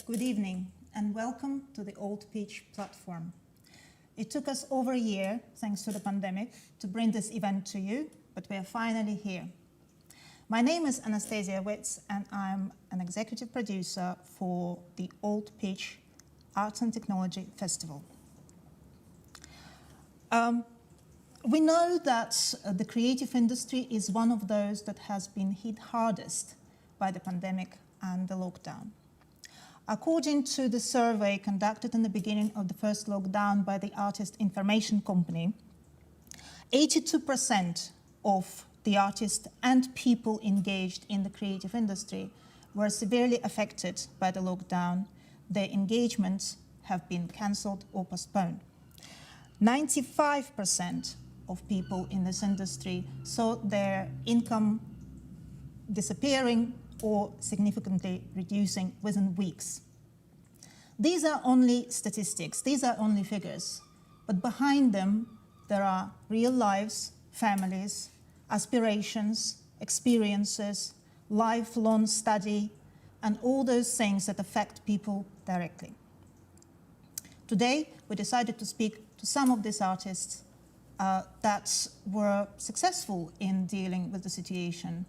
Good evening and welcome to the AltPitch Platform. It took us over a year, thanks to the pandemic, to bring this event to you, but we are finally here. My name is Anastasia Witts and I'm an executive producer for the AltPitch Arts and Technology Festival. We know that the creative industry is one of those that has been hit hardest by the pandemic and the lockdown. According to the survey conducted in the beginning of the first lockdown by the Artist Information Company, 82% of the artists and people engaged in the creative industry were severely affected by the lockdown. Their engagements have been cancelled or postponed. 95% of people in this industry saw their income disappearing or significantly reducing within weeks. These are only statistics, these are only figures, but behind them there are real lives, families, aspirations, experiences, lifelong study, and all those things that affect people directly. Today, we decided to speak to some of these artists that were successful in dealing with the situation,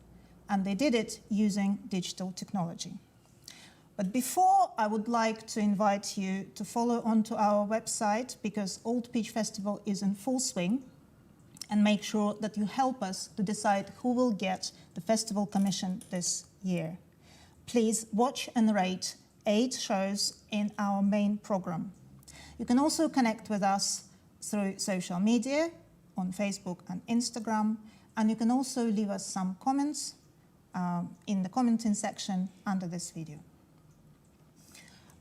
and they did it using digital technology. But before, I would like to invite you to follow onto our website, because AltPitch Festival is in full swing, and make sure that you help us to decide who will get the festival commission this year. Please watch and rate 8 shows in our main program. You can also connect with us through social media, on Facebook and Instagram, and you can also leave us some comments in the commenting section under this video.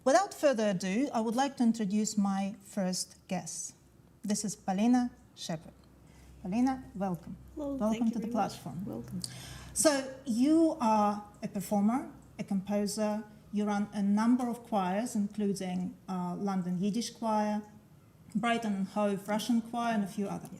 Without further ado, I would like to introduce my first guest. This is Polina Shepherd. Polina, welcome. Hello, welcome to the platform. Welcome. So you are a performer, a composer. You run a number of choirs, including London Yiddish Choir, Brighton and Hove Russian Choir, and a few others.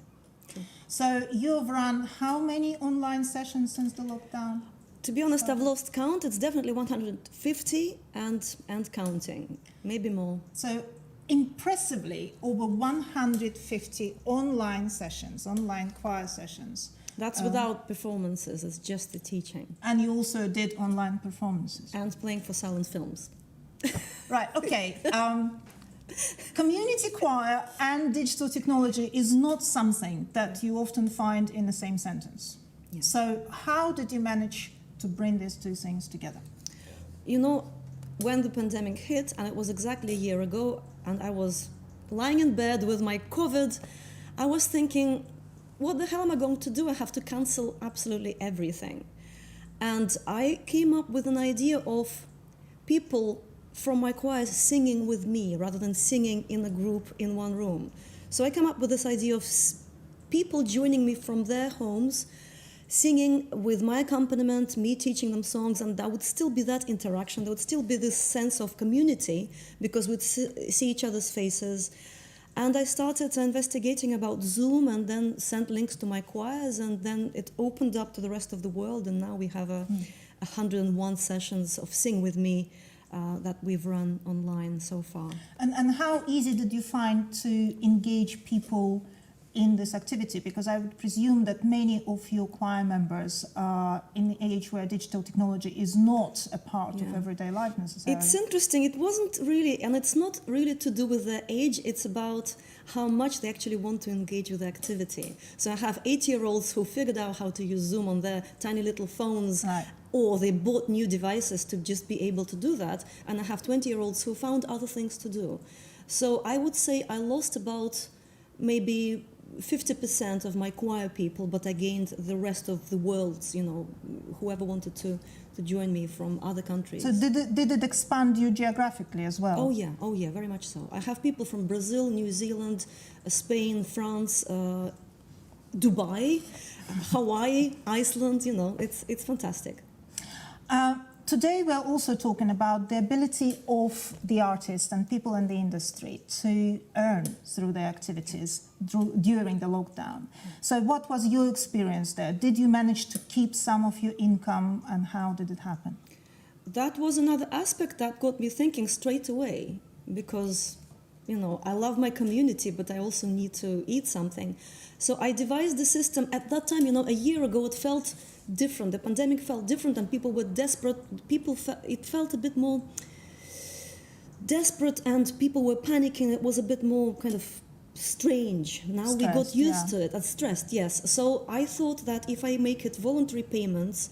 Yeah. So you've run how many online sessions since the lockdown? To be honest, I've lost count. It's definitely 150 and counting, maybe more. So impressively, over 150 online sessions, online choir sessions. That's without performances, it's just the teaching. And you also did online performances. And playing for silent films. Right, okay. Community choir and digital technology is not something that you often find in the same sentence. Yeah. So how did you manage to bring these two things together? You know, when the pandemic hit, and it was exactly a year ago, and I was lying in bed with my COVID, I was thinking, what the hell am I going to do? I have to cancel absolutely everything. And I came up with an idea of people from my choirs singing with me rather than singing in a group in one room. So I came up with this idea of people joining me from their homes, singing with my accompaniment, me teaching them songs, and there would still be that interaction, there would still be this sense of community because we'd see each other's faces. And I started investigating about Zoom and then sent links to my choirs, and then it opened up to the rest of the world, and now we have 101 sessions of Sing With Me that we've run online so far. And how easy did you find to engage people in this activity? Because I would presume that many of your choir members are in the age where digital technology is not a part of everyday life necessarily. It's interesting. It wasn't really, and it's not really to do with their age, it's about how much they actually want to engage with the activity. So I have 8-year-olds who figured out how to use Zoom on their tiny little phones, right, or they bought new devices to just be able to do that. And I have 20-year-olds who found other things to do. So I would say I lost about maybe 50% of my choir people, but I gained the rest of the world's, you know, whoever wanted to join me from other countries. So did it expand you geographically as well? Oh yeah, very much so. I have people from Brazil, New Zealand, Spain, France, Dubai, Hawaii, Iceland, you know, it's fantastic. Today we're also talking about the ability of the artists and people in the industry to earn through their activities during the lockdown. So what was your experience there? Did you manage to keep some of your income, and how did it happen? that was another aspect that got me thinking straight away, because, you know, I love my community, but I also need to eat something. So I devised the system. At that time, you know, a year ago, it felt different. The pandemic felt different, and people were desperate. It felt a bit more desperate, and people were panicking. It was a bit more kind of strange. Now we got used to it, and stressed, yes. So I thought that if I make it voluntary payments,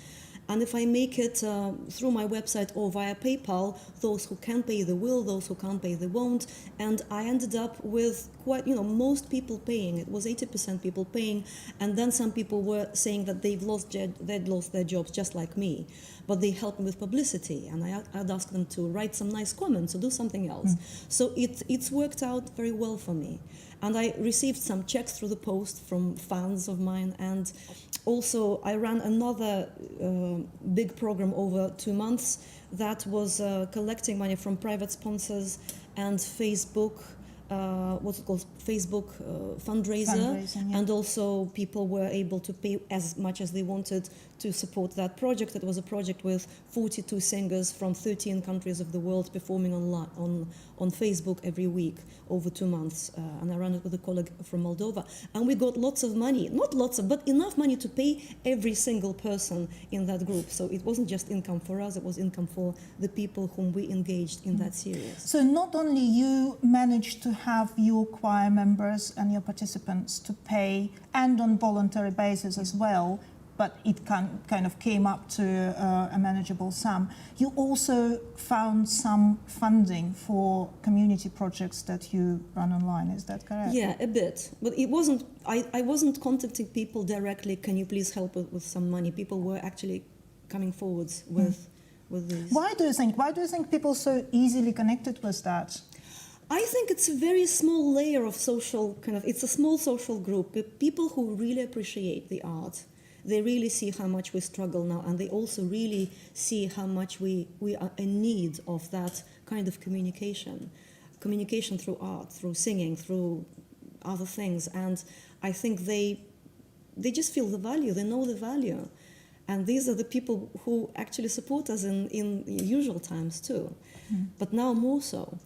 and if I make it through my website or via PayPal, those who can pay, they will, those who can't pay, they won't. And I ended up with quite, you know, most people paying. It was 80% people paying, and then some people were saying that they'd lost their jobs just like me. But they helped me with publicity, and I'd ask them to write some nice comments or do something else. So it's worked out very well for me. And I received some checks through the post from fans of mine, and also I ran another big program over 2 months that was collecting money from private sponsors and Facebook, what's it called, Facebook fundraiser, yeah. And also people were able to pay as much as they wanted to support that project. It was a project with 42 singers from 13 countries of the world performing on Facebook every week over 2 months, and I ran it with a colleague from Moldova, and we got lots of money, not lots of, but enough money to pay every single person in that group. So it wasn't just income for us, it was income for the people whom we engaged in that series. So not only you managed to have your choir members and your participants to pay, and on voluntary basis as well, but it kind of came up to a manageable sum. You also found some funding for community projects that you run online, is that correct? Yeah, a bit. But it wasn't, I wasn't contacting people directly, can you please help with some money? People were actually coming forwards with these. Why do you think people so easily connected with that? I think it's a very small layer of social, it's a small social group, people who really appreciate the art. They really see how much we struggle now, and they also really see how much we are in need of that kind of communication through art, through singing, through other things. And I think they just feel the value, they know the value. And these are the people who actually support us in usual times too, but now more so.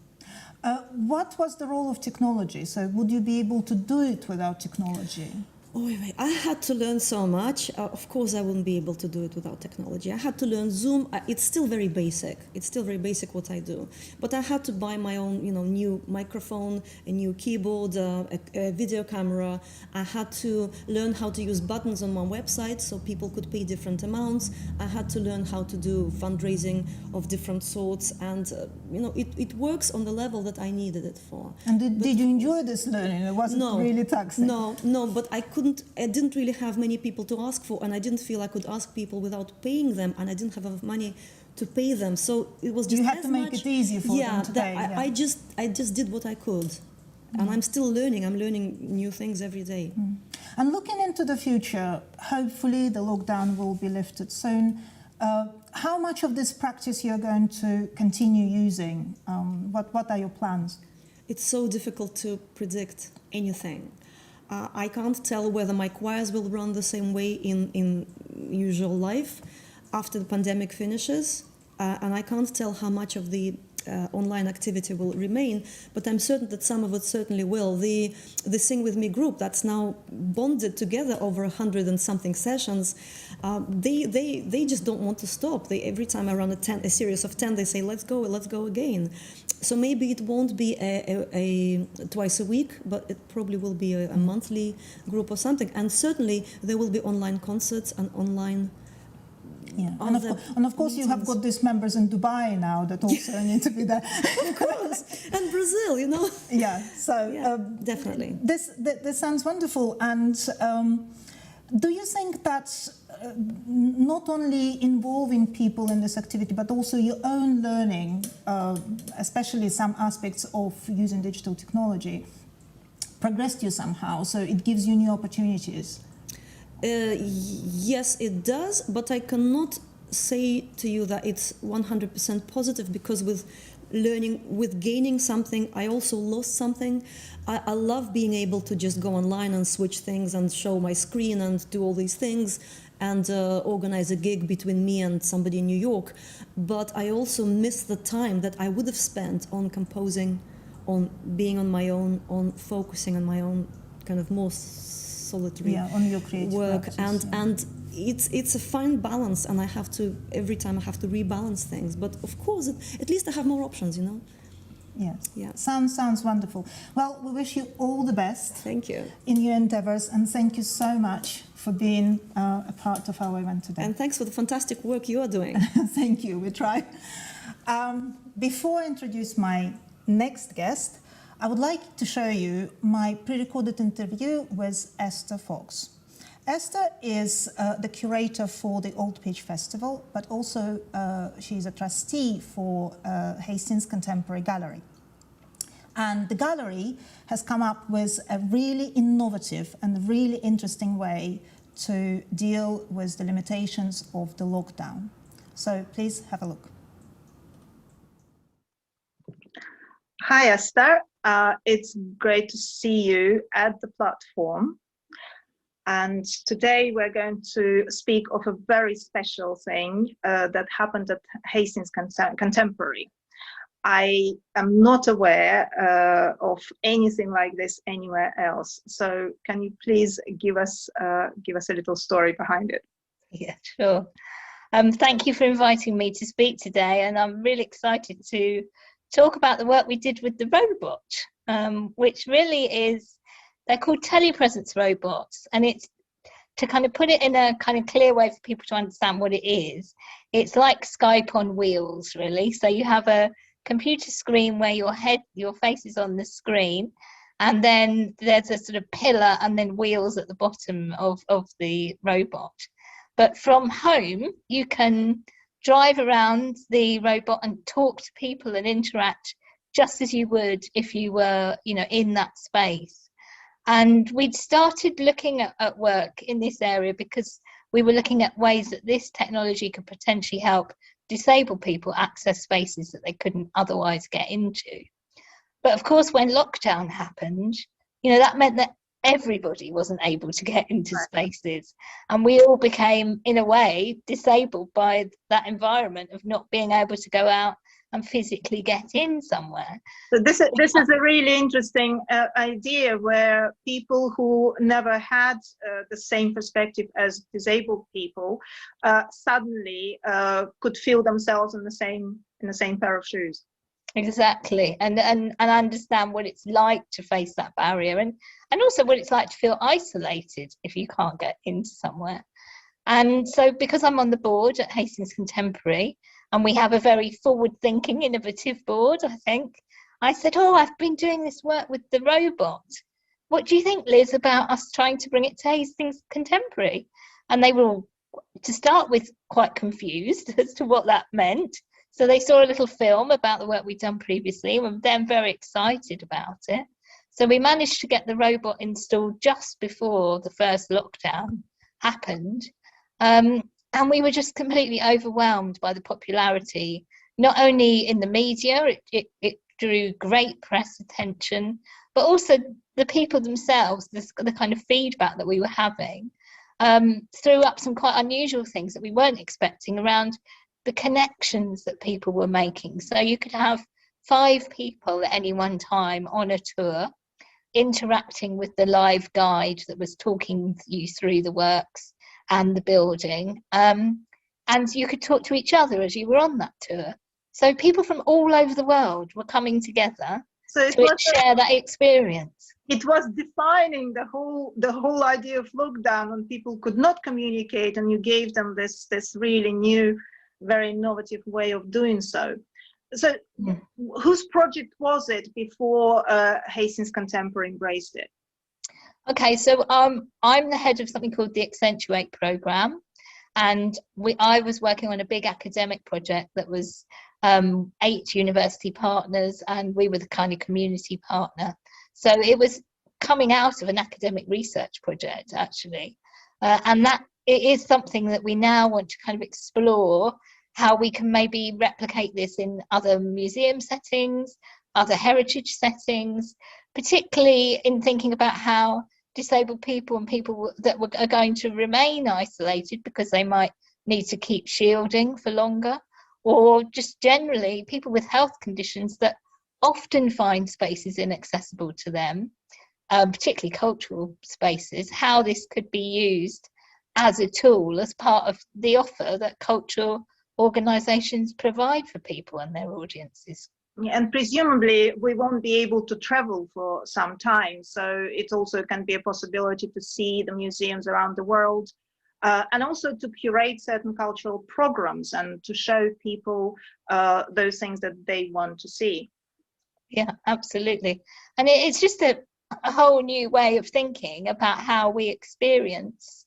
What was the role of technology? So would you be able to do it without technology? Oh, I had to learn so much. Of course, I wouldn't be able to do it without technology. I had to learn Zoom. It's still very basic. It's still very basic what I do. But I had to buy my own, new microphone, a new keyboard, a video camera. I had to learn how to use buttons on my website so people could pay different amounts. I had to learn how to do fundraising of different sorts. And, it works on the level that I needed it for. And did you enjoy this learning? It wasn't really taxing? No, but I didn't really have many people to ask for, and I didn't feel I could ask people without paying them, and I didn't have enough money to pay them. So it was just you had to make it easier for them to pay. I just did what I could, and I'm still learning. I'm learning new things every day. And looking into the future, hopefully the lockdown will be lifted soon. How much of this practice you're going to continue using? What are your plans? It's so difficult to predict anything. I can't tell whether my choirs will run the same way in usual life after the pandemic finishes, and I can't tell how much of the online activity will remain, but I'm certain that some of it certainly will. The Sing With Me group that's now bonded together over 100 and something sessions, they just don't want to stop. Every time I run a series of 10, they say, let's go again. So maybe it won't be a twice a week, but it probably will be a monthly group or something. And certainly there will be online concerts and online. Yeah, and of course you have got these members in Dubai now that also need to be there. Of course, and Brazil, Yeah, so definitely. This sounds wonderful. And do you think that not only involving people in this activity, but also your own learning, especially some aspects of using digital technology, progressed you somehow? So it gives you new opportunities. Yes, it does, but I cannot say to you that it's 100% positive, because with gaining something, I also lost something. I love being able to just go online and switch things and show my screen and do all these things, and organize a gig between me and somebody in New York. But I also missed the time that I would have spent on composing, on being on my own, on focusing on my own kind of more solitary on your creative work. practice, And it's a fine balance, and I have to, every time I have to rebalance things. But of course, at least I have more options, you know? Yes. Yeah. Sounds wonderful. Well, we wish you all the best. Thank you. In your endeavors, and thank you so much for being a part of our event today. And thanks for the fantastic work you are doing. Thank you. We try. Before I introduce my next guest, I would like to show you my pre-recorded interview with Esther Fox. Esther is the curator for the AltPitch Festival, but also she's a trustee for Hastings Contemporary Gallery. And the gallery has come up with a really innovative and really interesting way to deal with the limitations of the lockdown. So please have a look. Hi, Esther. It's great to see you at the platform. And today we're going to speak of a very special thing that happened at Hastings Contemporary. I am not aware of anything like this anywhere else. So can you please give us a little story behind it? Yeah, sure. Thank you for inviting me to speak today, and I'm really excited to talk about the work we did with the robot, which really is, they're called telepresence robots, and it's, to kind of put it in a kind of clear way for people to understand what it is, it's like Skype on wheels, really. So you have a computer screen where your face is on the screen, and then there's a sort of pillar and then wheels at the bottom of the robot. But from home, you can drive around the robot and talk to people and interact just as you would if you were, you know, in that space. And we'd started looking at work in this area because we were looking at ways that this technology could potentially help disabled people access spaces that they couldn't otherwise get into. But of course, when lockdown happened, you know, that meant that everybody wasn't able to get into spaces, and we all became, in a way, disabled by that environment of not being able to go out and physically get in somewhere. So this is a really interesting idea, where people who never had the same perspective as disabled people suddenly could feel themselves in the same pair of shoes. Exactly, and understand what it's like to face that barrier, and also what it's like to feel isolated if you can't get into somewhere. And so, because I'm on the board at Hastings Contemporary, and we have a very forward-thinking, innovative board, I think, I said, oh, I've been doing this work with the robot. What do you think, Liz, about us trying to bring it to Hastings Contemporary? And they were all, to start with, quite confused as to what that meant. So they saw a little film about the work we'd done previously, and were then very excited about it. So we managed to get the robot installed just before the first lockdown happened. And we were just completely overwhelmed by the popularity, not only in the media, it drew great press attention, but also the people themselves, the kind of feedback that we were having, threw up some quite unusual things that we weren't expecting around the connections that people were making. So you could have 5 people at any one time on a tour, interacting with the live guide that was talking you through the works and the building, and you could talk to each other as you were on that tour. So people from all over the world were coming together to share that experience. It was defining the whole idea of lockdown, when people could not communicate, and you gave them this really new, very innovative way of doing so. So whose project was it before Hastings Contemporary embraced it? Okay, so I'm the head of something called the Accentuate programme, and I was working on a big academic project that was 8 university partners, and we were the kind of community partner. So it was coming out of an academic research project, actually, and that it is something that we now want to kind of explore, how we can maybe replicate this in other museum settings, other heritage settings, particularly in thinking about how disabled people and people that are going to remain isolated because they might need to keep shielding for longer, or just generally people with health conditions that often find spaces inaccessible to them, particularly cultural spaces, how this could be used as a tool, as part of the offer that cultural organisations provide for people and their audiences. And presumably we won't be able to travel for some time, so it also can be a possibility to see the museums around the world, and also to curate certain cultural programs and to show people those things that they want to see. Yeah, absolutely. And it's just a whole new way of thinking about how we experience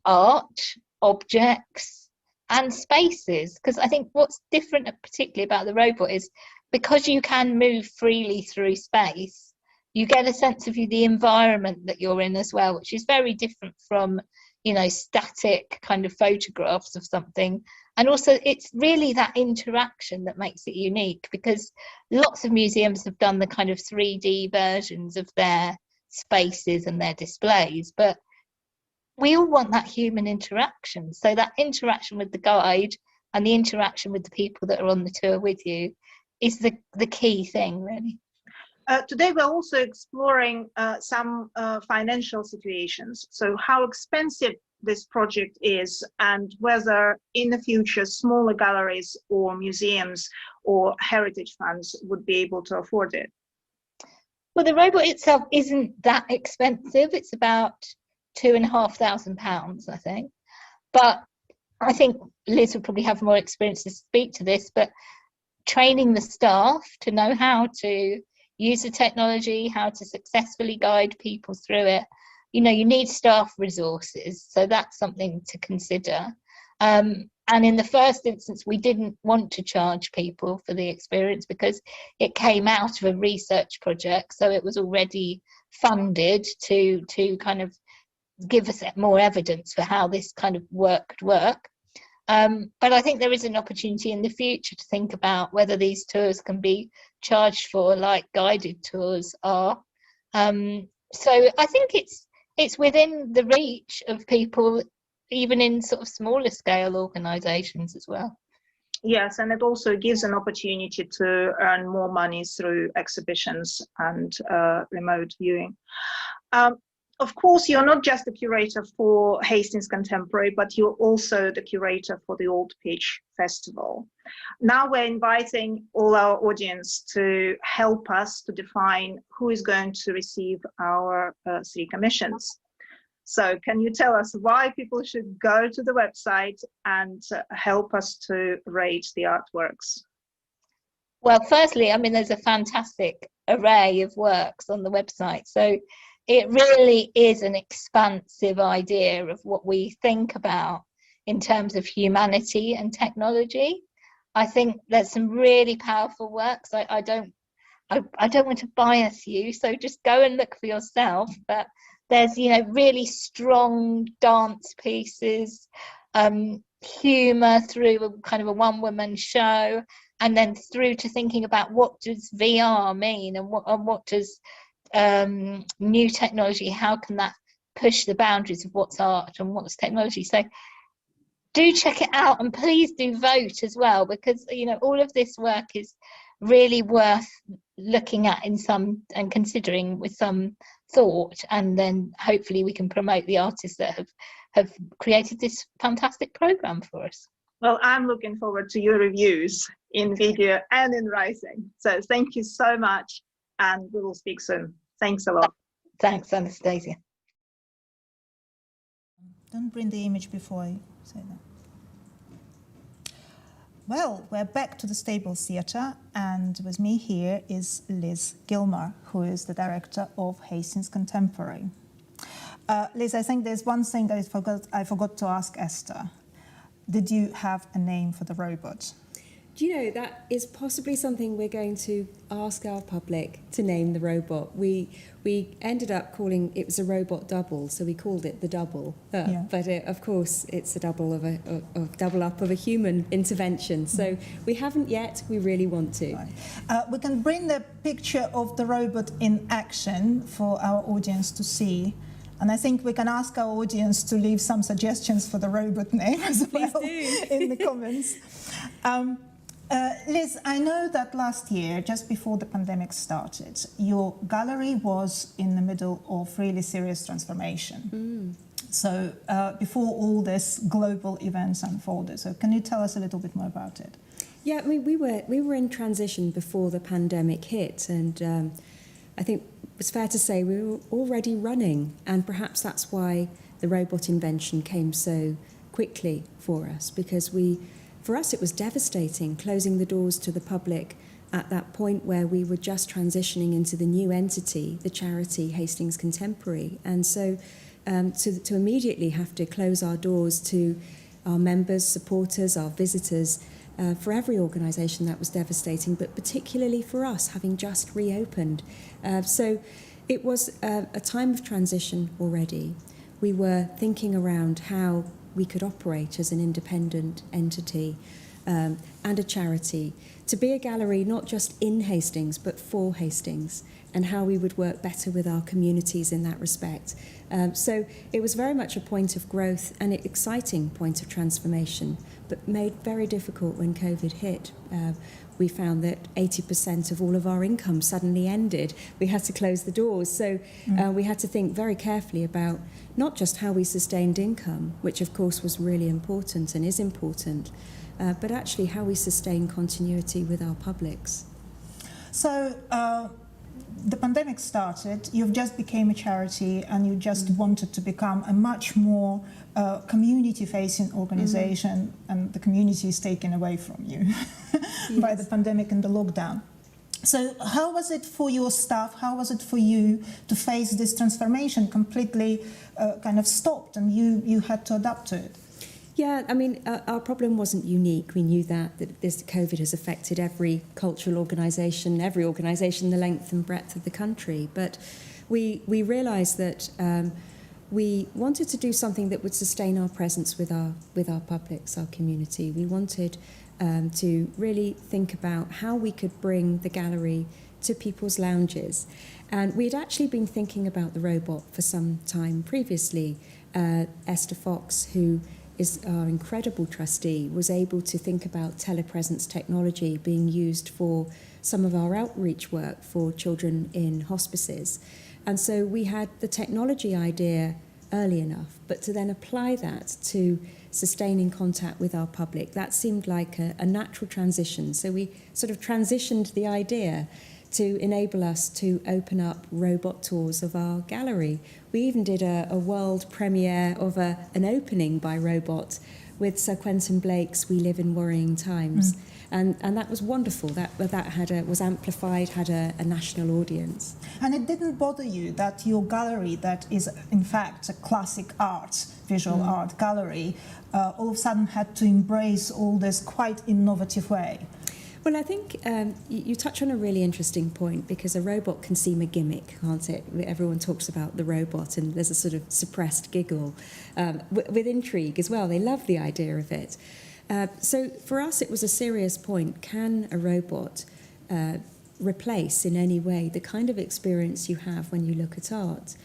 art, objects and spaces, because I think what's different particularly about the robot is because you can move freely through space, you get a sense of the environment that you're in as well, which is very different from, you know, static kind of photographs of something. And also it's really that interaction that makes it unique, because lots of museums have done the kind of 3D versions of their spaces and their displays, but we all want that human interaction. So that interaction with the guide and the interaction with the people that are on the tour with you is the key thing, really. Today we're also exploring some financial situations. So how expensive this project is, and whether in the future smaller galleries or museums or heritage funds would be able to afford it. Well, the robot itself isn't that expensive. It's about £2,500, I think. But I think Liz would probably have more experience to speak to this, but training the staff to know how to use the technology, how to successfully guide people through it, you know, you need staff resources. So that's something to consider. And in the first instance, we didn't want to charge people for the experience because it came out of a research project. So it was already funded to kind of give us more evidence for how this kind of work could work. But I think there is an opportunity in the future to think about whether these tours can be charged for, like guided tours are. So I think it's within the reach of people, even in sort of smaller scale organisations as well. Yes, and it also gives an opportunity to earn more money through exhibitions and remote viewing. Of course, you're not just the curator for Hastings Contemporary, but you're also the curator for the AltPitch Festival. Now we're inviting all our audience to help us to define who is going to receive our 3 commissions. So can you tell us why people should go to the website and help us to rate the artworks? Well, firstly, I mean, there's a fantastic array of works on the website. So it really is an expansive idea of what we think about in terms of humanity and technology. I think there's some really powerful works. I don't want to bias you, so just go and look for yourself. But there's, you know, really strong dance pieces, humour through a kind of a one-woman show, and then through to thinking about what does VR mean, and what does new technology, how can that push the boundaries of what's art and what's technology. So do check it out, and please do vote as well, because, you know, all of this work is really worth looking at in some and considering with some thought, and then hopefully we can promote the artists that have created this fantastic program for us. Well, I'm looking forward to your reviews in video and in writing. So thank you so much, and we will speak soon. Thanks a lot. Thanks, Anastasia. Don't bring the image before I say that. Well, we're back to the Stable Theatre, and with me here is Liz Gilmore, who is the director of Hastings Contemporary. Liz, I think there's one thing that I forgot to ask Esther. Did you have a name for the robot? Do you know, that is possibly something we're going to ask our public to name the robot. We ended up calling it was a robot double, so we called it the double. Yeah. But of course, it's a double of a double up of a human intervention. So we haven't yet. We really want to. Right. We can bring the picture of the robot in action for our audience to see. And I think we can ask our audience to leave some suggestions for the robot name as well in the comments. Liz, I know that last year, just before the pandemic started, your gallery was in the middle of really serious transformation. So before all this global events unfolded. So can you tell us a little bit more about it? Yeah, I mean, we were in transition before the pandemic hit, and I think it's fair to say we were already running, and perhaps that's why the robot invention came so quickly for us, because for us it was devastating closing the doors to the public at that point where we were just transitioning into the new entity, the charity Hastings Contemporary, and so to immediately have to close our doors to our members, supporters, our visitors. For every organisation that was devastating, but particularly for us, having just reopened. So it was a time of transition already. We were thinking around how we could operate as an independent entity and a charity, to be a gallery not just in Hastings, but for Hastings, and how we would work better with our communities in that respect. So it was very much a point of growth and an exciting point of transformation, but made very difficult when COVID hit. We found that 80% of all of our income suddenly ended. We had to close the doors. So we had to think very carefully about not just how we sustained income, which of course was really important and is important, but actually how we sustain continuity with our publics. So the pandemic started, you've just became a charity, and you just wanted to become a much more community-facing organization, and the community is taken away from you by the pandemic and the lockdown. So how was it for your staff? How was it for you to face this transformation completely kind of stopped, and you had to adapt to it? Yeah, I mean, our problem wasn't unique. We knew that this COVID has affected every cultural organisation, the length and breadth of the country. But we realised that we wanted to do something that would sustain our presence with our publics, our community. We wanted to really think about how we could bring the gallery to people's lounges. And we'd actually been thinking about the robot for some time previously. Esther Fox, who is our incredible trustee, was able to think about telepresence technology being used for some of our outreach work for children in hospices. And so we had the technology idea early enough, but to then apply that to sustaining contact with our public, that seemed like a natural transition. So we sort of transitioned the idea to enable us to open up robot tours of our gallery. We even did a world premiere of an opening by robot with Sir Quentin Blake's We Live in Worrying Times. And that was wonderful. That was amplified, had a national audience. And it didn't bother you that your gallery, that is in fact a classic art, visual art gallery, all of a sudden had to embrace all this quite innovative way? Well, I think you touch on a really interesting point, because a robot can seem a gimmick, can't it? Everyone talks about the robot, and there's a sort of suppressed giggle with intrigue as well. They love the idea of it. So for us, it was a serious point. Can a robot replace in any way the kind of experience you have when you look at art?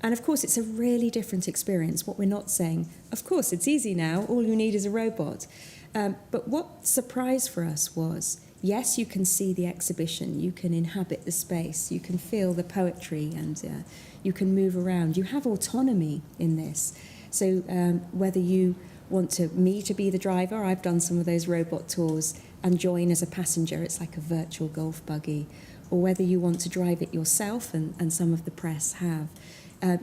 And of course, it's a really different experience. What we're not saying, of course, it's easy now. All you need is a robot. But what surprised for us was, yes, you can see the exhibition, you can inhabit the space, you can feel the poetry, and you can move around. You have autonomy in this. So whether you want me to be the driver, I've done some of those robot tours, and join as a passenger, it's like a virtual golf buggy, or whether you want to drive it yourself, and some of the press have,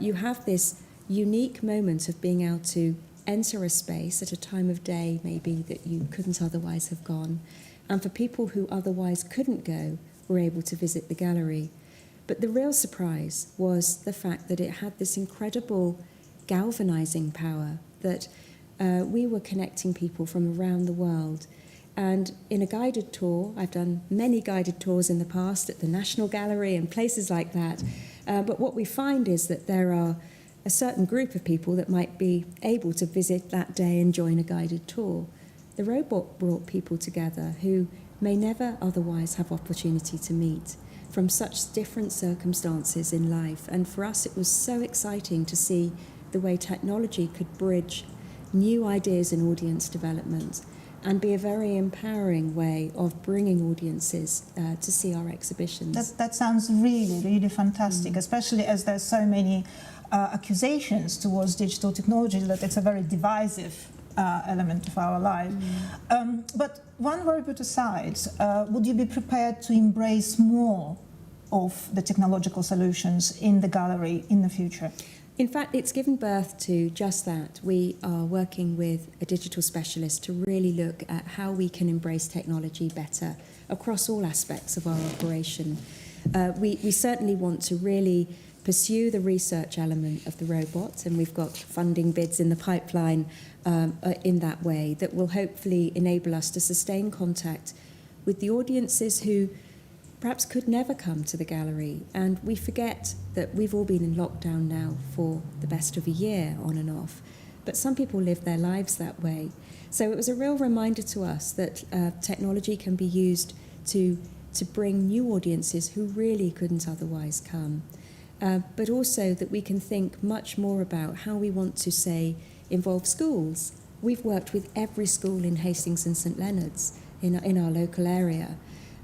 you have this unique moment of being able to enter a space at a time of day maybe that you couldn't otherwise have gone, and for people who otherwise couldn't go were able to visit the gallery. But the real surprise was the fact that it had this incredible galvanizing power, that we were connecting people from around the world. And in a guided tour, I've done many guided tours in the past at the National Gallery and places like that, but what we find is that there are a certain group of people that might be able to visit that day and join a guided tour. The robot brought people together who may never otherwise have opportunity to meet. from such different circumstances in life. And for us, it was so exciting to see the way technology could bridge new ideas in audience development and be a very empowering way of bringing audiences to see our exhibitions. That sounds really, really fantastic, especially as there's so many accusations towards digital technology that it's a very divisive element of our life. But one worry put aside, would you be prepared to embrace more of the technological solutions in the gallery in the future? In fact, it's given birth to just that. We are working with a digital specialist to really look at how we can embrace technology better across all aspects of our operation. We certainly want to really pursue the research element of the robot, and we've got funding bids in the pipeline in that way that will hopefully enable us to sustain contact with the audiences who perhaps could never come to the gallery. And we forget that we've all been in lockdown now for the best of a year, on and off, but some people live their lives that way. So it was a real reminder to us that technology can be used to bring new audiences who really couldn't otherwise come, but also that we can think much more about how we want to, say, involve schools. We've worked with every school in Hastings and St Leonard's in our local area.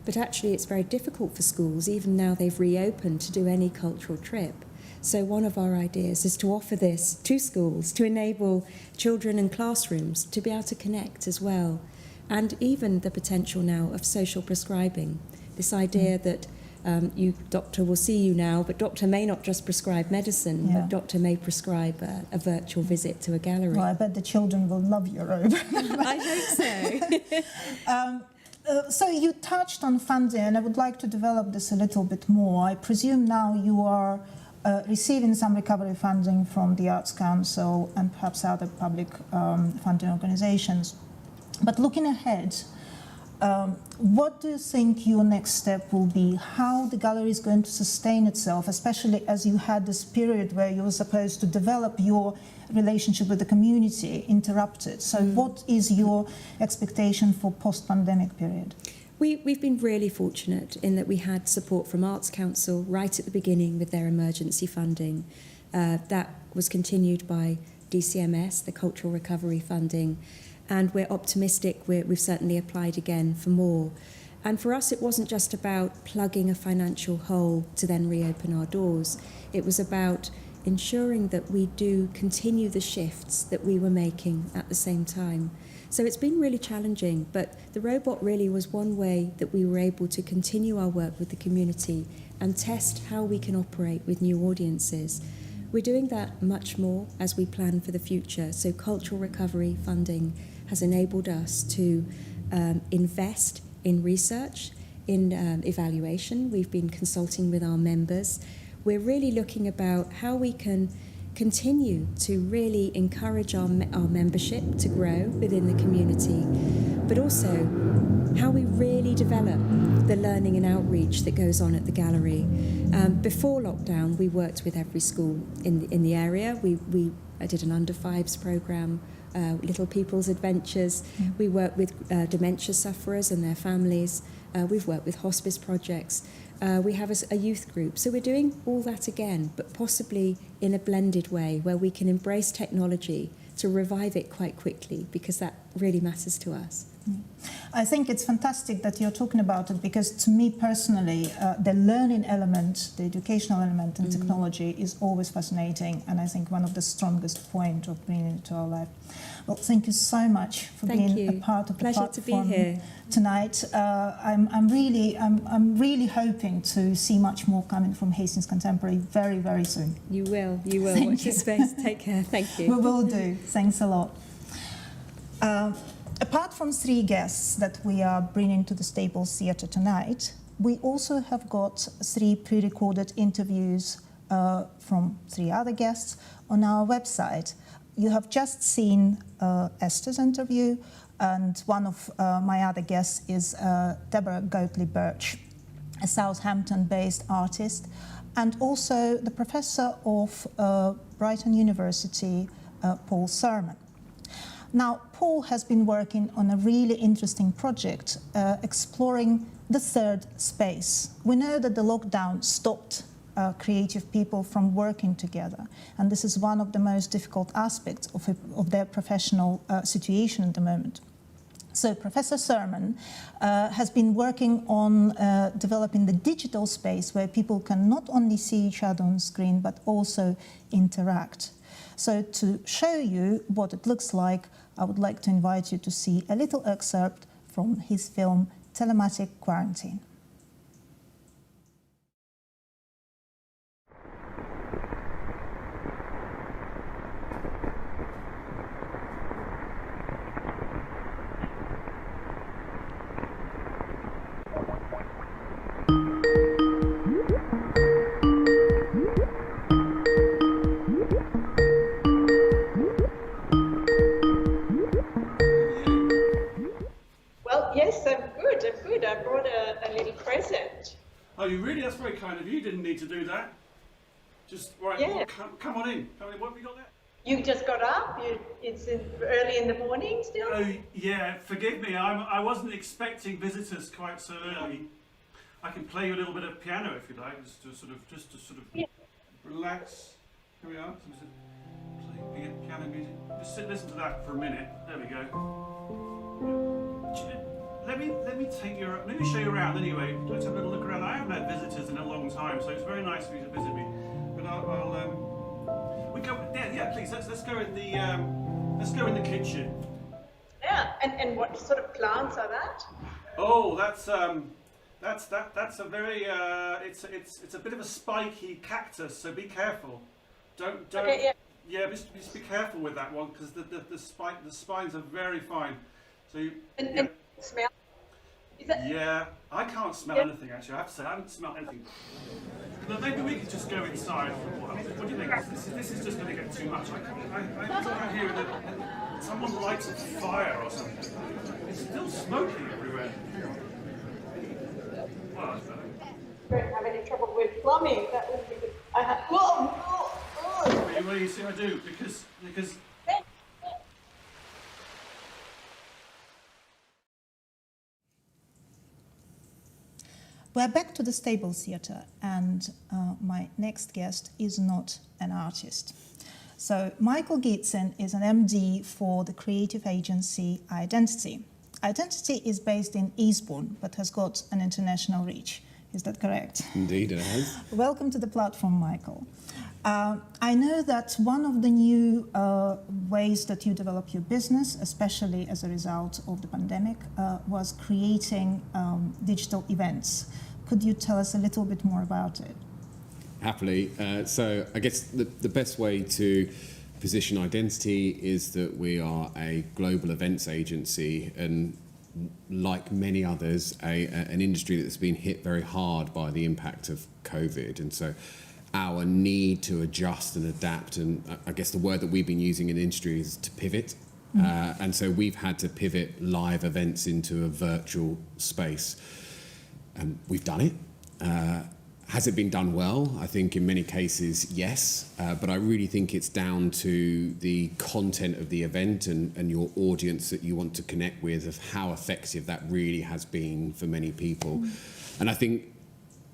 But actually it's very difficult for schools, even now they've reopened, to do any cultural trip. So one of our ideas is to offer this to schools to enable children in classrooms to be able to connect as well. And even the potential now of social prescribing. This idea that doctor will see you now, but doctor may not just prescribe medicine, but doctor may prescribe a virtual visit to a gallery. Well, I bet the children will love your robe. I hope so. So you touched on funding, and I would like to develop this a little bit more. I presume now you are receiving some recovery funding from the Arts Council and perhaps other public funding organisations. But looking ahead, what do you think your next step will be? How the gallery is going to sustain itself, especially as you had this period where you were supposed to develop your relationship with the community interrupted. So what is your expectation for post-pandemic period? We've been really fortunate in that we had support from Arts Council right at the beginning with their emergency funding. That was continued by DCMS, the Cultural Recovery Funding, and we're optimistic. We've certainly applied again for more. And for us, it wasn't just about plugging a financial hole to then reopen our doors. It was about ensuring that we do continue the shifts that we were making at the same time. So it's been really challenging, but the robot really was one way that we were able to continue our work with the community and test how we can operate with new audiences. We're doing that much more as we plan for the future. So cultural recovery funding has enabled us to invest in research, in evaluation. We've been consulting with our members. We're really looking about how we can continue to really encourage our membership to grow within the community, but also how we really develop the learning and outreach that goes on at the gallery. Before lockdown, we worked with every school in the area. We did an under fives programme, Little People's Adventures. We work with dementia sufferers and their families. We've worked with hospice projects. We have a youth group. So we're doing all that again, but possibly in a blended way where we can embrace technology to revive it quite quickly, because that really matters to us. I think it's fantastic that you're talking about it, because to me personally, the learning element, the educational element in technology is always fascinating, and I think one of the strongest points of bringing it to our life. Well, thank you so much for being a part of the Pleasure platform to be here tonight. I'm really hoping to see much more coming from Hastings Contemporary very, very soon. You will. Watch your space. Take care. Thank you. We will do. Thanks a lot. Apart from 3 guests that we are bringing to the Staples Theatre tonight, we also have got 3 pre-recorded interviews from 3 other guests on our website. You have just seen Esther's interview, and one of my other guests is Deborah Goatley-Birch, a Southampton-based artist, and also the professor of Brighton University, Paul Sermon. Now, Paul has been working on a really interesting project exploring the third space. We know that the lockdown stopped creative people from working together, and this is one of the most difficult aspects of their professional situation at the moment. So Professor Sermon has been working on developing the digital space where people can not only see each other on screen but also interact. So to show you what it looks like, I would like to invite you to see a little excerpt from his film Telematic Quarantine. I brought a little present. Oh, you really? That's very kind of you. You didn't need to do that. Just, right, Yeah. well, come on in. Come on in. What have you got there? You just got up. It's early in the morning still. Oh, yeah. Forgive me. I wasn't expecting visitors quite so early. I can play you a little bit of piano if you like, just to sort of Yeah. relax. Here we are. So play piano music. Just listen to that for a minute. There we go. Let me take you. Let me show you around anyway. Let's have a little look around. I haven't had visitors in a long time, so it's very nice of you to visit me. But we go. Yeah. Please, let's go in the kitchen. Yeah. And what sort of plants are that? Oh, that's a very it's a bit of a spiky cactus. So be careful. Don't. Okay, yeah. Yeah, just be careful with that one because the spines are very fine. So you. And smell. Is that? Yeah, I can't smell anything actually. I have to say I haven't smelled anything. But maybe we could just go inside. What do you think? This is just going to get too much. I hear that someone lights a fire or something. It's still smoking everywhere. Well, that's better. Don't have any trouble with plumbing. That would be good. Well, you see, I do because. We're back to the Stable Theatre, and my next guest is not an artist. So Michael Gietzen is an MD for the creative agency Indentity. Indentity is based in Eastbourne, but has got an international reach. Is that correct? Indeed, it has. Welcome to the platform, Michael. I know that one of the new ways that you develop your business, especially as a result of the pandemic, was creating digital events. Could you tell us a little bit more about it? Happily. So I guess the best way to position Indentity is that we are a global events agency, and like many others, an industry that's been hit very hard by the impact of COVID. And so our need to adjust and adapt, and I guess the word that we've been using in the industry is to pivot. And so we've had to pivot live events into a virtual space. We've done it. Has it been done well? I think in many cases, yes. But I really think it's down to the content of the event and your audience that you want to connect with, of how effective that really has been for many people. And I think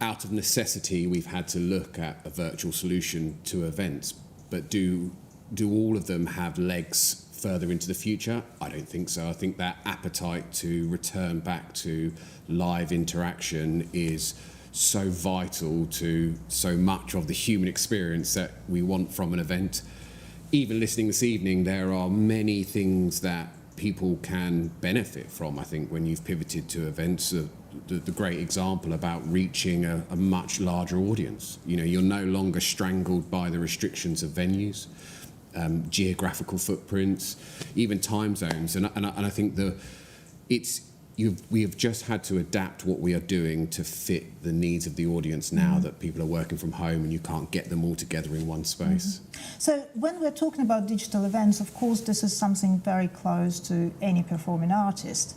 out of necessity, we've had to look at a virtual solution to events. But do all of them have legs further into the future? I don't think so. I think that appetite to return back to live interaction is so vital to so much of the human experience that we want from an event. Even listening this evening, there are many things that people can benefit from, I think, when you've pivoted to events. The great example about reaching a much larger audience. You know, you're no longer strangled by the restrictions of venues, geographical footprints, even time zones. And I think we have just had to adapt what we are doing to fit the needs of the audience now that people are working from home and you can't get them all together in one space. So when we're talking about digital events, of course, this is something very close to any performing artist.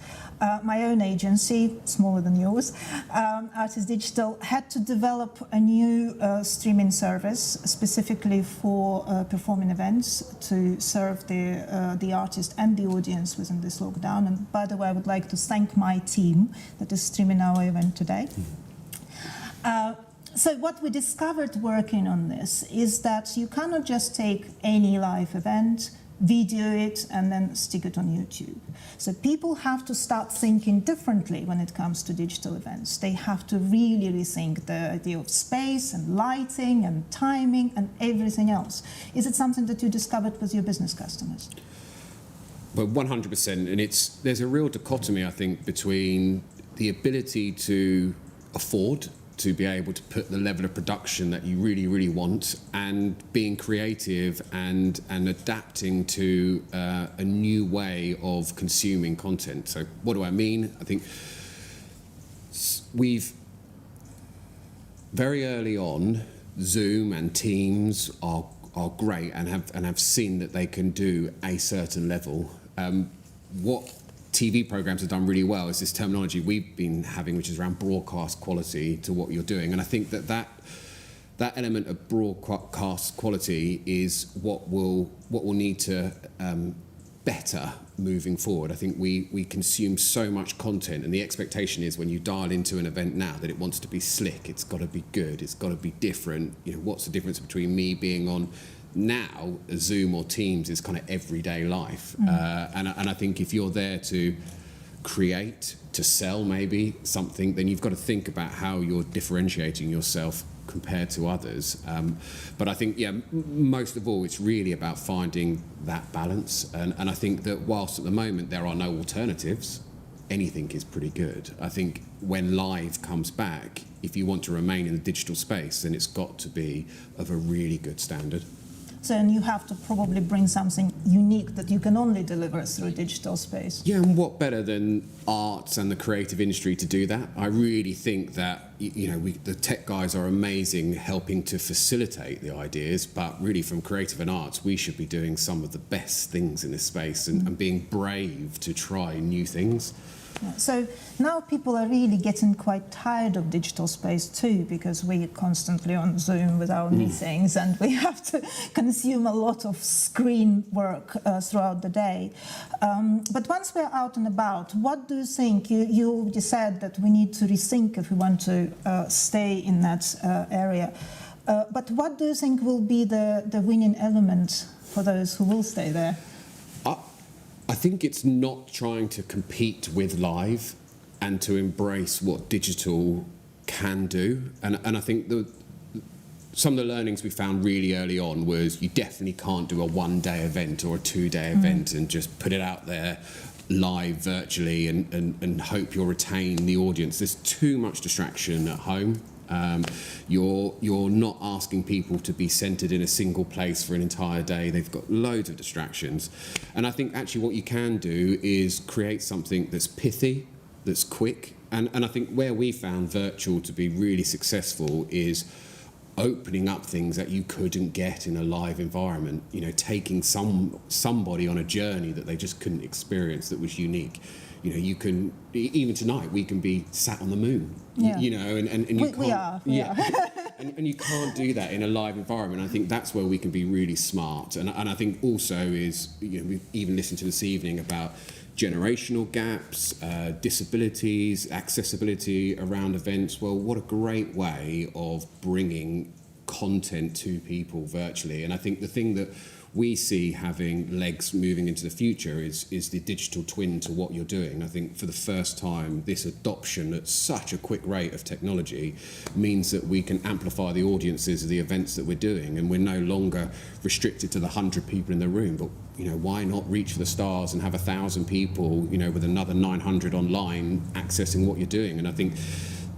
My own agency, smaller than yours, Artist Digital, had to develop a new streaming service specifically for performing events to serve the artist and the audience within this lockdown. And by the way, I would like to thank my team that is streaming our event today. So what we discovered working on this is that you cannot just take any live event, video it, and then stick it on YouTube. So people have to start thinking differently when it comes to digital events. They have to really rethink the idea of space and lighting and timing and everything else. Is it something that you discovered with your business customers? Well, 100%, and there's a real dichotomy, I think, between the ability to afford to be able to put the level of production that you really, really want, and being creative and adapting to a new way of consuming content. So what do I mean? I think we've very early on, Zoom and Teams are great and have seen that they can do a certain level. What TV programs have done really well is this terminology we've been having, which is around broadcast quality to what you're doing. And I think that element of broadcast quality is what will need to better moving forward. I think we consume so much content, and the expectation is when you dial into an event now that it wants to be slick, it's got to be good, it's got to be different. You know, what's the difference between me being on now Zoom or Teams is kind of everyday life. And I think if you're there to create, to sell maybe something, then you've got to think about how you're differentiating yourself compared to others. But I think, most of all, it's really about finding that balance. And I think that whilst at the moment there are no alternatives, anything is pretty good. I think when live comes back, if you want to remain in the digital space, then it's got to be of a really good standard. So and you have to probably bring something unique that you can only deliver through digital space. Yeah, and what better than arts and the creative industry to do that? I really think that, the tech guys are amazing helping to facilitate the ideas, but really from creative and arts, we should be doing some of the best things in this space and being brave to try new things. Yeah. So now people are really getting quite tired of digital space too, because we're constantly on Zoom with our meetings and we have to consume a lot of screen work throughout the day. But once we're out and about, what do you think? You already said that we need to rethink if we want to stay in that area. But what do you think will be the winning element for those who will stay there? I think it's not trying to compete with live and to embrace what digital can do. And I think some of the learnings we found really early on was you definitely can't do a one-day event or a two-day event and just put it out there live virtually and hope you'll retain the audience. There's too much distraction at home. You're not asking people to be centered in a single place for an entire day. They've got loads of distractions. And I think actually what you can do is create something that's pithy, that's quick. And I think where we found virtual to be really successful is opening up things that you couldn't get in a live environment, taking somebody on a journey that they just couldn't experience that was unique. You can, even tonight, we can be sat on the moon, and you can't, we are. and you can't do that in a live environment. I think that's where we can be really smart. And I think also is, we've even listened to this evening about generational gaps, disabilities, accessibility around events. Well, what a great way of bringing content to people virtually. And I think the thing that we see having legs moving into the future is the digital twin to what you're doing. I think for the first time, this adoption at such a quick rate of technology means that we can amplify the audiences of the events that we're doing, and we're no longer restricted to the 100 people in the room. But why not reach for the stars and have 1,000 people, with another 900 online accessing what you're doing? And I think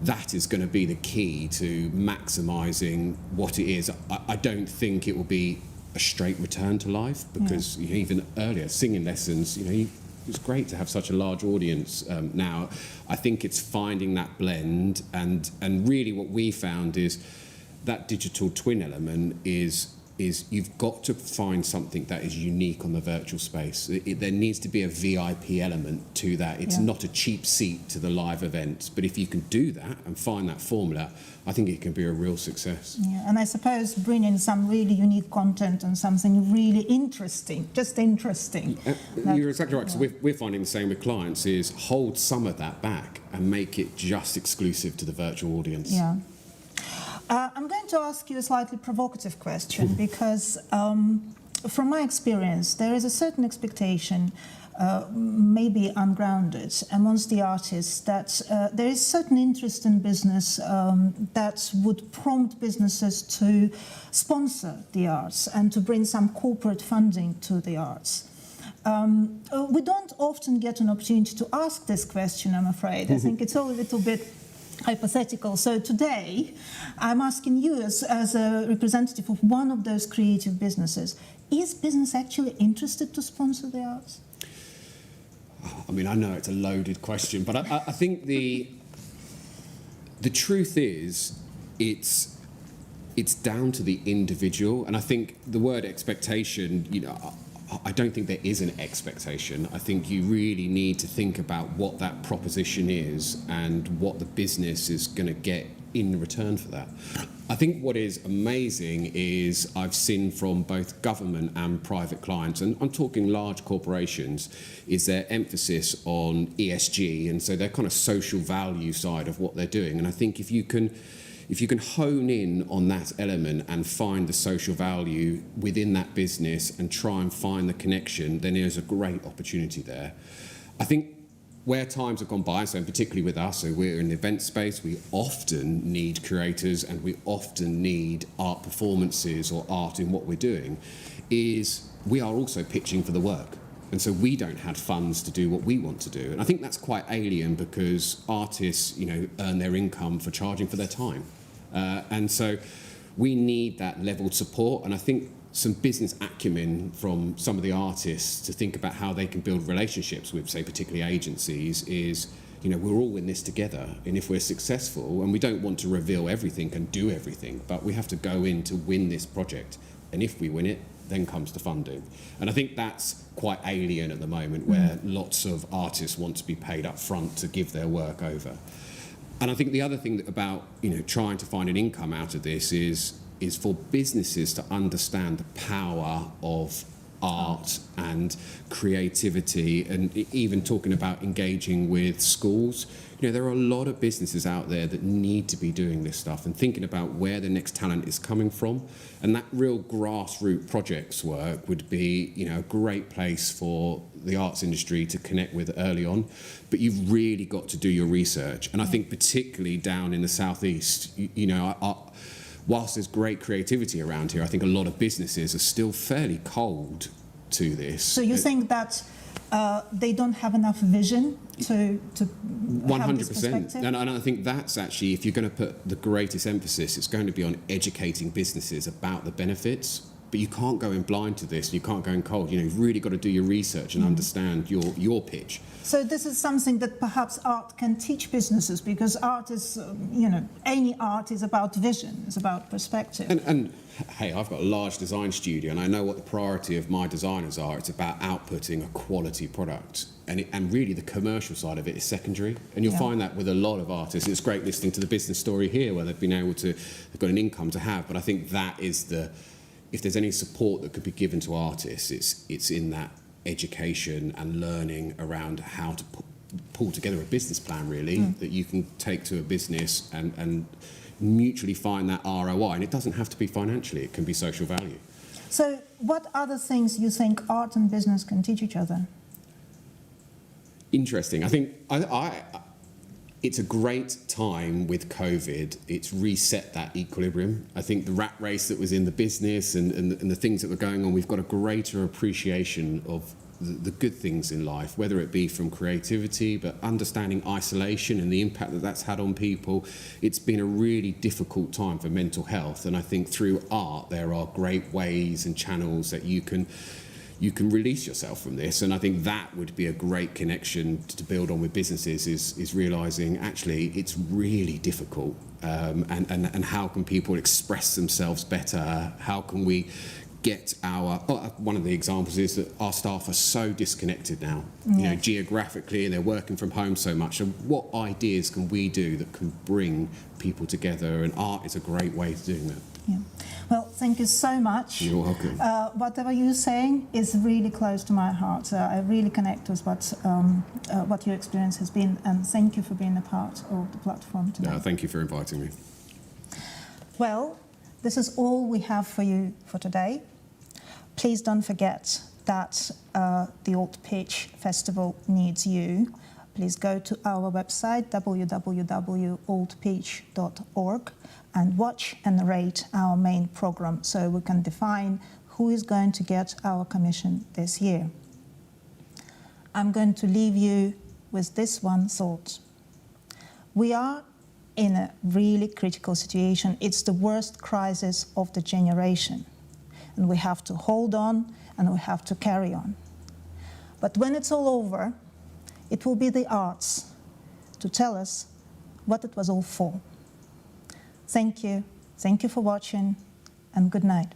that is going to be the key to maximising what it is. I don't think it will be a straight return to life, because even earlier singing lessons, it's great to have such a large audience now. I think it's finding that blend, and really what we found is that digital twin element is you've got to find something that is unique on the virtual space. There needs to be a VIP element to that. It's not a cheap seat to the live event, but if you can do that and find that formula, I think it can be a real success. Yeah, and I suppose bring in some really unique content and something really interesting, just interesting. You're exactly right, because we're finding the same with clients, is hold some of that back and make it just exclusive to the virtual audience. Yeah. I'm going to ask you a slightly provocative question because from my experience, there is a certain expectation, maybe ungrounded, amongst the artists that there is certain interest in business that would prompt businesses to sponsor the arts and to bring some corporate funding to the arts. We don't often get an opportunity to ask this question, I'm afraid. I think it's all a little bit hypothetical. So today, I'm asking you as a representative of one of those creative businesses, is business actually interested to sponsor the arts? I mean, I know it's a loaded question, but I think the truth is it's down to the individual. And I think the word expectation, you know, I don't think there is an expectation. I think you really need to think about what that proposition is and what the business is going to get in return for that. I think what is amazing is I've seen from both government and private clients, and I'm talking large corporations, is their emphasis on ESG, and so their kind of social value side of what they're doing. And I think if you can hone in on that element and find the social value within that business and try and find the connection, then there's a great opportunity there. I think where times have gone by, so particularly with us, so we're in the event space, we often need curators and we often need art performances or art in what we're doing, is we are also pitching for the work. And so we don't have funds to do what we want to do. And I think that's quite alien because artists, you know, earn their income for charging for their time. And so we need that leveled support. And I think some business acumen from some of the artists to think about how they can build relationships with, say, particularly agencies is, you know, we're all in this together. And if we're successful, and we don't want to reveal everything and do everything, but we have to go in to win this project. And if we win it, then comes the funding. And I think that's quite alien at the moment, where lots of artists want to be paid up front to give their work over. And I think the other thing about, you know, trying to find an income out of this is for businesses to understand the power of art and creativity, and even talking about engaging with schools. You know, there are a lot of businesses out there that need to be doing this stuff and thinking about where the next talent is coming from. And that real grassroots projects work would be, you know, a great place for the arts industry to connect with early on. But you've really got to do your research. And I think particularly down in the southeast, you know, whilst there's great creativity around here, I think a lot of businesses are still fairly cold to this. So you think that they don't have enough vision to 100%. And I think that's actually, if you're going to put the greatest emphasis, it's going to be on educating businesses about the benefits. But you can't go in blind to this. You can't go in cold. You know, you've really got to do your research and understand your pitch. So this is something that perhaps art can teach businesses, because art is, you know, any art is about vision, it's about perspective. And hey, I've got a large design studio, and I know what the priority of my designers are. It's about outputting a quality product. And really the commercial side of it is secondary. And you'll find that with a lot of artists. It's great listening to the business story here, where they've been able to, they've got an income to have. But I think that is if there's any support that could be given to artists, it's in that education and learning around how to pull together a business plan, really, that you can take to a business and mutually find that ROI. And it doesn't have to be financially, it can be social value. So what other things you think art and business can teach each other? Interesting. I think it's a great time with COVID. It's reset that equilibrium. I think the rat race that was in the business and the things that were going on, we've got a greater appreciation of the good things in life, whether it be from creativity, but understanding isolation and the impact that that's had on people. It's been a really difficult time for mental health. And I think through art, there are great ways and channels that you can you can release yourself from this. And I think that would be a great connection to build on with businesses, is realising actually it's really difficult, and how can people express themselves better? How can we get one of the examples is that our staff are so disconnected now, you know, geographically, and they're working from home so much. And what ideas can we do that can bring people together? And art is a great way of doing that. Yeah. Well, thank you so much. You're welcome. Whatever you're saying is really close to my heart. I really connect with what your experience has been, and thank you for being a part of the platform today. No, thank you for inviting me. Well, this is all we have for you for today. Please don't forget that the AltPitch Festival needs you. Please go to our website, www.altpitch.org, and watch and rate our main program so we can define who is going to get our commission this year. I'm going to leave you with this one thought. We are in a really critical situation. It's the worst crisis of the generation. And we have to hold on, and we have to carry on. But when it's all over, it will be the arts to tell us what it was all for. Thank you for watching, and good night.